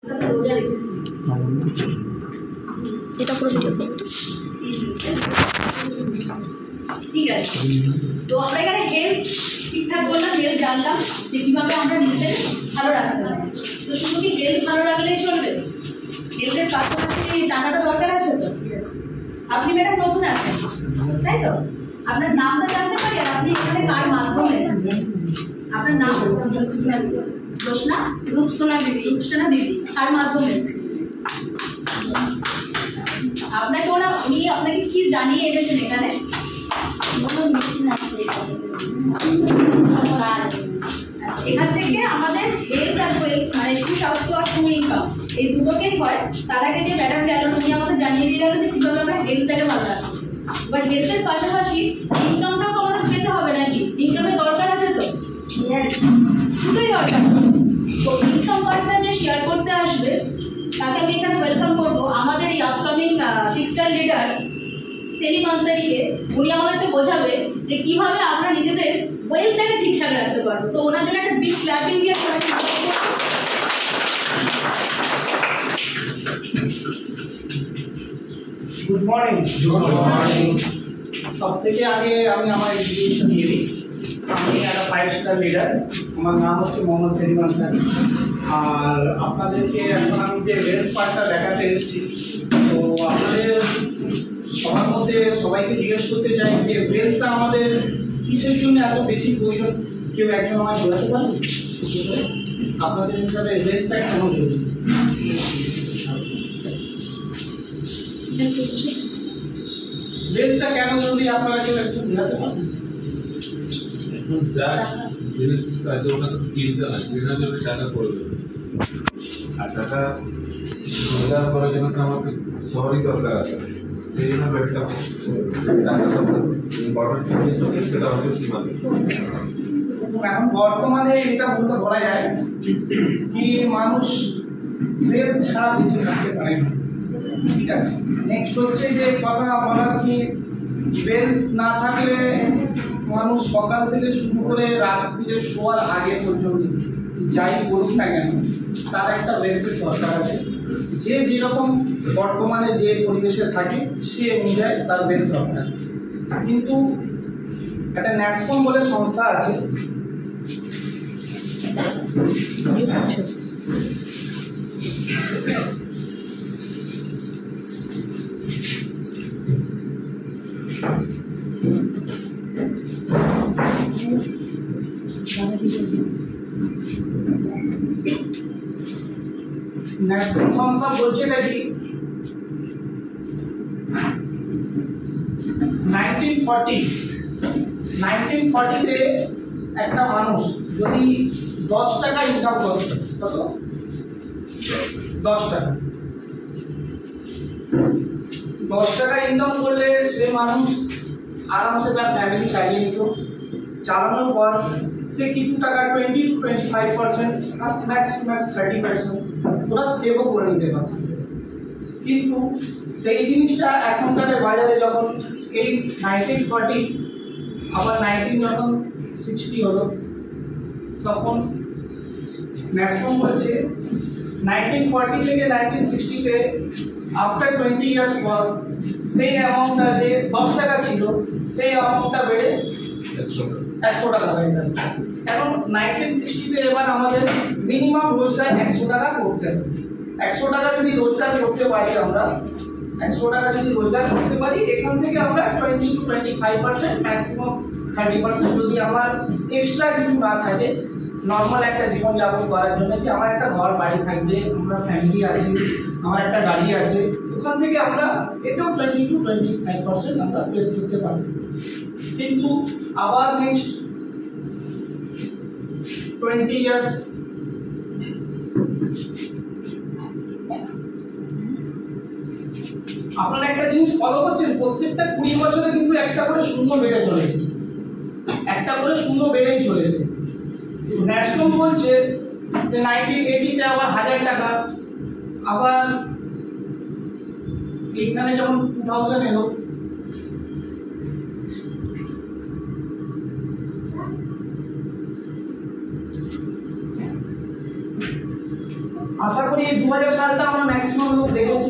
এটা পুরো ভিডিও ঠিক আছে। তো আমরা এখানে হেলথ ঠিকঠাক বললাম, হেলথ জানলাম যে কীভাবে আমরা নিজেদের ভালো রাখতে পারি। তো শুধু কি হেলথ ভালো রাখলেই চলবে? হেলথের পাশাপাশি জানাটা দরকার আছে তো। আপনি ম্যাডাম নতুন আছেন তাই তো? আপনার নামটা জানতে পারি আর আপনি এখানে কার মাধ্যমে এসেছেন? আপনার নাম রোশনা রূপসোনা বিবি, রূপসোনা বিবি কার মাধ্যমে? আপনাকে ওরা উনি আপনাকে কি জানিয়ে এনেছেন এখানে? এখান থেকে আমাদের হেলথ আর ওয়েলথ মানে সুস্বাস্থ্য আর সুইনকাম এই দুটোকেই হয়। তার আগে যে ম্যাডাম গেল উনি আমাদের জানিয়ে দিয়ে গেল যে কীভাবে আমরা হেলথটাকে ভালো রাখবো। বাট হেলথের পাশাপাশি ইনকামটাও তো আমাদের পেতে হবে নাকি? ইনকামের দরকার আছে তো, দুটোই দরকার। তো ইনকাম পার্টটা যে শেয়ার করতে আসবে তাকে আমি এখানে ওয়েলকাম করবো। আমাদের এই আপকামিং 6 স্টার লিডার সেলিম আনসারিকে। উনি আমাদেরকে বোঝাবে যে কিভাবে আমরা নিজেদের ওয়েলথটাকে ঠিকঠাক রাখতে পারবো। তো ওনার জন্য একটা বিগ ক্ল্যাপিং দিয়ে গুড মর্নিং। Good morning. সব থেকে আগে আমি আমার ইন্ট্রোডিউশন দিয়ে দিই। আমি একটা 5 স্টার লিডার, আমার নাম হচ্ছে মোহাম্মদ সেলিম আনসারি। আর আপনাদেরকে এখন আমি যে হেলথ পার্টটা দেখাতে এসেছি, তো আপনাদের সবার মধ্যে সবাইকে জিজ্ঞেস করতে চাই যে হেলথটা আমাদের কিসের জন্য এত বেশি প্রয়োজন? কেউ একজন আমায় বোঝাতে পারেন আপনাদের হিসাবে হেলথটা কেন জরুরি? হেলথটা কেন জরুরি আপনারা কেউ একটু বোঝাতে পারেন? যা জিনিস আছে ওটা তো কিনতে হয়, কেনার জন্য টাকা পড়বে। আর টাকা রোজগার করার জন্য তো আমাকে সবারই দরকার আছে। সেই জন্য ব্যবসা টাকা সব বড় জিনিস হচ্ছে সেটা হচ্ছে সীমান্ত। এখন বর্তমানে এটা বলতে বলা যায় কি মানুষ হেলথ ছাড়া বেঁচে থাকতে পারে না। ঠিক আছে, নেক্সট হচ্ছে যে কথা বলার কি হেলথ না থাকলে মানুষ সকাল থেকে শুরু করে রাত্রিরে শোয়ার আগে পর্যন্ত যাই বলুক না কেন তার একটা হেলথের দরকার আছে। যে যেরকম বর্তমানে যে পরিবেশে থাকে সে অনুযায়ী তার হেলথ দরকার। কিন্তু একটা ন্যাসকম বলে সংস্থা আছে, ন্যাশনাল সংস্থা বলছে নাকি 1940-তে একটা মানুষ যদি 10 টাকা ইনকাম করে, কত? 10 টাকা 10 টাকা ইনকাম করলে সে মানুষ আরামসে তার ফ্যামিলি চালিয়ে নিত। চালানোর পর সে কিছু টাকা 20-25% আর ম্যাক্স 30% ওরা সেভও করে নিতে পারে। কিন্তু সেই জিনিসটা এখনকার বাজারে যখন এই 1940 আবার 1960 হলো, তখন ম্যাক্সিমাম হচ্ছে 1940 থেকে 1960-তে আফটার 20 ইয়ার্স পর সেই অ্যামাউন্টটা যে 10 টাকা ছিল সেই অ্যামাউন্টটা বেড়ে 100 টাকা হয়ে গেল। এখন 1960-তে এবার আমাদের মিনিমাম রোজগার 100 টাকা করতে হবে। 100 টাকা যদি রোজগার করতে পারি আমরা, 100 টাকা যদি রোজগার করতে পারি, এখান থেকে আমরা 20-25% ম্যাক্সিমাম 30% যদি আমার এক্সট্রা কিছু না থাকে নর্মাল একটা জীবনযাপন করার জন্য, কি আমার একটা ঘর বাড়ি থাকবে, আমার ফ্যামিলি আছে, আমার একটা গাড়ি আছে, ওখান থেকে আমরা এতেও 20-25% আমরা সেভ করতে পারি। কিন্তু আবার নেক্সট 20 ইয়ার্স আপনারা একটা জিনিস ফলো করছেন, প্রত্যেকটা 20 বছরে কিন্তু একটা করে শূন্য বেড়ে চলেছে, একটা করে শূন্য বেড়েই চলেছে। ন্যাশনাল বলছে যে 1980-তে আবার 1000 টাকা, আবার এইখানে যখন 2000 এলো আশা করি 2000 সালটা আমরা ম্যাক্সিমাম লোক দেখেছি।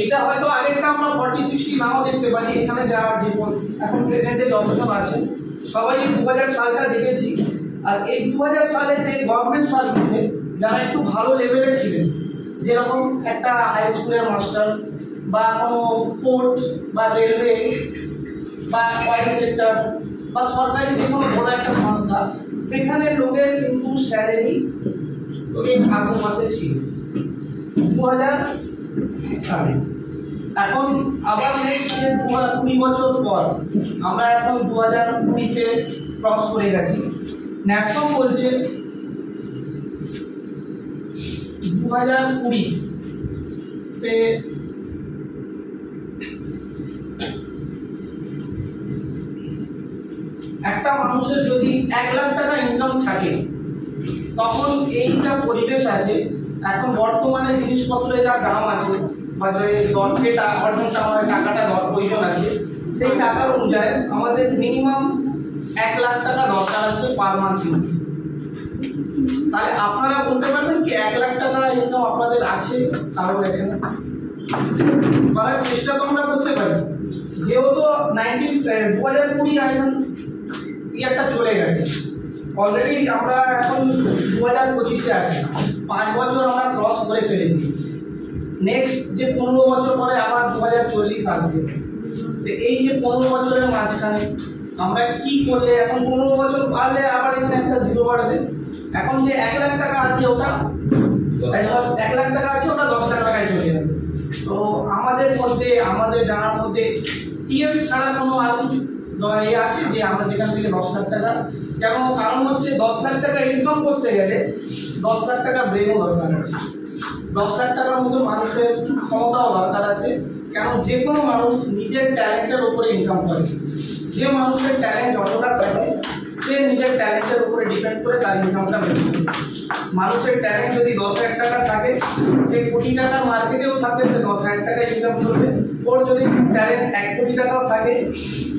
এটা হয়তো আগেরটা আমরা 40-60 নাও দেখতে পারি, এখানে যারা যে এখন প্রেজেন্টে যতজন আছে সবাই 2000 সালটা দেখেছি। আর এই 2000 সালেতে গভর্নমেন্ট সার্ভিসে যারা একটু ভালো লেভেলে ছিলেন, যেরকম একটা হাই স্কুলের মাস্টার বা কোনো পোর্ট বা রেলওয়ে বা অয়েল সেক্টর বা সরকারি যে কোনো বড় একটা সংস্থা, সেখানে লোকের কিন্তু স্যালারি এর আশেপাশে ছিল 2000 সালে। এখন আবার নেক্সট 20 বছর পর আমরা এখন 2020-তে ক্রস করে গেছি। ন্যাশনাল বলছে 2020-তে একটা মানুষের যদি 1 লাখ টাকা ইনকাম থাকে, তখন এই যা পরিবেশ আছে, এখন বর্তমানে জিনিসপত্রের যা দাম আছে বা যে যেটা অর্থনটা আমাদের টাকাটা দর প্রয়োজন আছে, সেই টাকার অনুযায়ী আমাদের মিনিমাম 1 লাখ টাকা দরকার আছে পার মান্থ। তাহলে আপনারা বলতে পারবেন কি 1 লাখ টাকা ইনকাম আপনাদের আছে? কারণ এখানে করার চেষ্টা তো আমরা করতে পারি। যেহেতু 2020 আইন ইয়ারটা চলে গেছে, অলরেডি আমরা এখন 2025-এ আছি, 5 বছর আমরা ক্রস করে ফেলেছি। নেক্সট যে 15 বছর পরে আবার 2040 আসবে। তো এই যে 15 বছরের মাঝখানে আমরা কি করলে, এখন 15 বছর পারলে আবার এখানে একটা জিরো বাড়বে। এখন যে 1 লাখ টাকা আছে ওটা 1 লাখ টাকা আছে ওটা 10 লাখ টাকায় চলে যাবে। তো আমাদের মধ্যে, আমাদের জানার মধ্যে টিএস ছাড়া কোনো আর কিছু আছে যে আমরা যেখান থেকে 10 লাখ টাকা, কারণ হচ্ছে 10 লাখ টাকা ইনকাম করতে গেলে 10 লাখ টাকা ব্রেনও দরকার আছে, 10 লাখ টাকার মতো মানুষের ক্ষমতাও দরকার আছে। কেন যে কোনো মানুষ নিজের ট্যালেন্টের উপরে ইনকাম করে। যে মানুষের ট্যালেন্ট যতটা থাকে, সে নিজের ট্যালেন্টের উপরে ডিপেন্ড করে তার ইনকামটা বেশি। মানুষের ট্যালেন্ট যদি 10 লাখ টাকা থাকে, সে কোটি টাকার মার্কেটেও থাকে, সে 10 লাখ টাকা ইনকাম করবে। ওর যদি ট্যালেন্ট 1 কোটি টাকাও থাকে,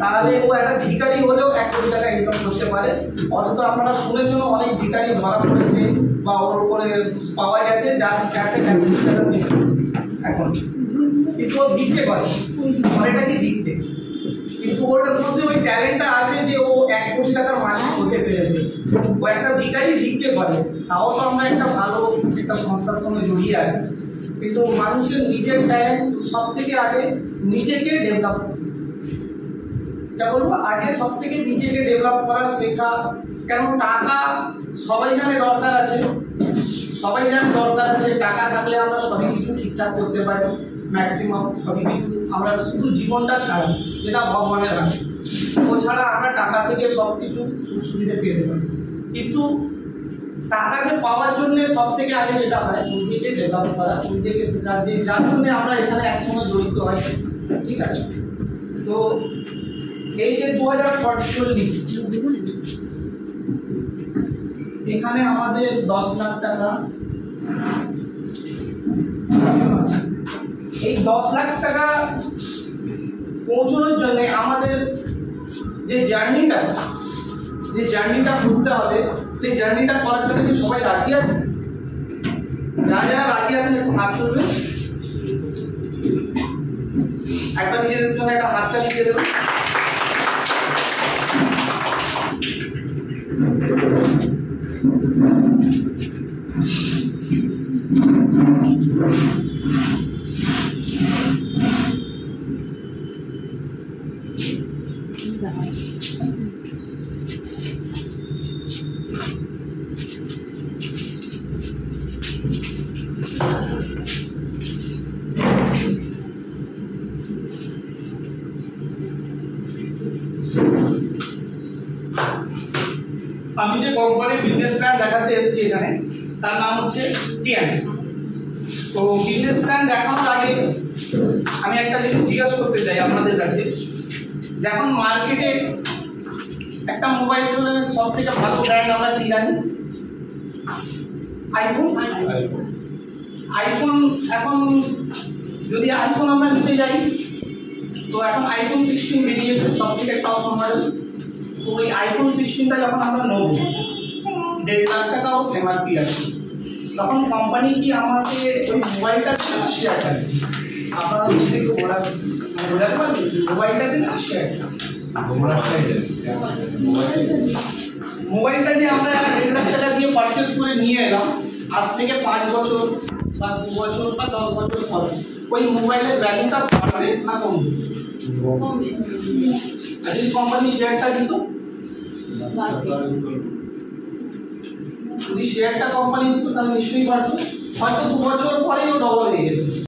তাহলে ও একটা ভিখারি হলেও 1 কোটি টাকা ইনকাম করতে পারে। অথচ আপনারা শুনেছেন অনেক ভিখারি ধরা পড়েছে বা ওর উপরে পাওয়া গেছে যার ক্যাশে 1 কোটি টাকা বেশি এখন, কিন্তু ও দিতে পারে, অনেকটাকে দিতে, কিন্তু ওর মধ্যে ওই ট্যালেন্টটা আছে যে ও 1 কোটি টাকার মালিক হতে পেরেছে। ও একটা ভিখারি লিখতে পারে, তাও তো আমরা একটা ভালো একটা সংস্থার সঙ্গে জড়িয়ে আছি। কিন্তু মানুষের নিজের ট্যালেন্ট সব থেকে আগে নিজেকে ডেভেলপ, এটা বলবো আগে সব থেকে নিজেকে ডেভেলপ করা শেখা। কেন টাকা সবাই জানে দরকার আছে, সবাই জানে দরকার আছে। টাকা থাকলে আমরা সবই কিছু ঠিকঠাক করতে পারি, ম্যাক্সিমাম সবই কিছু। আমরা শুধু জীবনটা ছাড়া, যেটা ভগবানের আছে, ও ছাড়া আমরা টাকা থেকে সব কিছু সুখ সুবিধা পেতে পারি। কিন্তু টাকাকে পাওয়ার জন্য সব থেকে আগে যেটা হয় নিজেকে ডেভেলপ করা, নিজেকে শেখা, যে যার জন্য আমরা এখানে একসঙ্গে জড়িত হয়। ঠিক আছে, তো এই যে 2040 এখানে আমাদের 10 লাখ টাকা, এই 10 লাখ টাকা পৌঁছানোর জন্য আমাদের যে জার্নিটা করতে হবে, সেই জার্নিটা করার জন্য কি সবাই রাজি আছে? যারা রাজি আছেন একটু হাত তুলবে, একটা নিজেদের জন্য একটা হাততালি দিয়ে দেবেন। আমি যে কোম্পানির বিজনেস প্ল্যান দেখাতে এসেছি এখানে, তার নাম হচ্ছে টিএন্স। তো বিজনেস প্ল্যান দেখানোর আগে আমি একটা জিনিস জিজ্ঞাসা করতে চাই আপনাদের কাছে। যখন মার্কেটে একটা মোবাইল ফোনের সব থেকে ভালো ব্র্যান্ড আমরা কি জানি? আইফোন। এখন যদি আইফোন আমরা নিতে যাই, তো এখন আইফোন 16 বেরিয়েছে, সব থেকে টপ মডেল। তো ওই আইফোন 16টা যখন আমরা নেব, 1.5 লাখ টাকাও এমআরপি আছে। তখন কোম্পানি কি আমাকে ওই মোবাইলটা শেয়ারটা দিত? আপনারা যদি একটু বোঝাতে পারবেন মোবাইলটা দিন শেয়ারটা? মোবাইলটা যে আমরা 1.5 লাখ টাকা দিয়ে পারচেস করে নিয়ে এলাম, আজ থেকে 5 বছর বা 2 বছর বা 10 বছর পরে ওই মোবাইলের ভ্যালুটা বাড়বে না কমবে? কমবে। আর যদি কোম্পানি শেয়ারটা দিত, যদি শেয়ারটা কোম্পানি দিত তাহলে নিশ্চয়ই বাড়তো, হয়তো 2 বছর পরেই ও ডবল হয়ে যেত।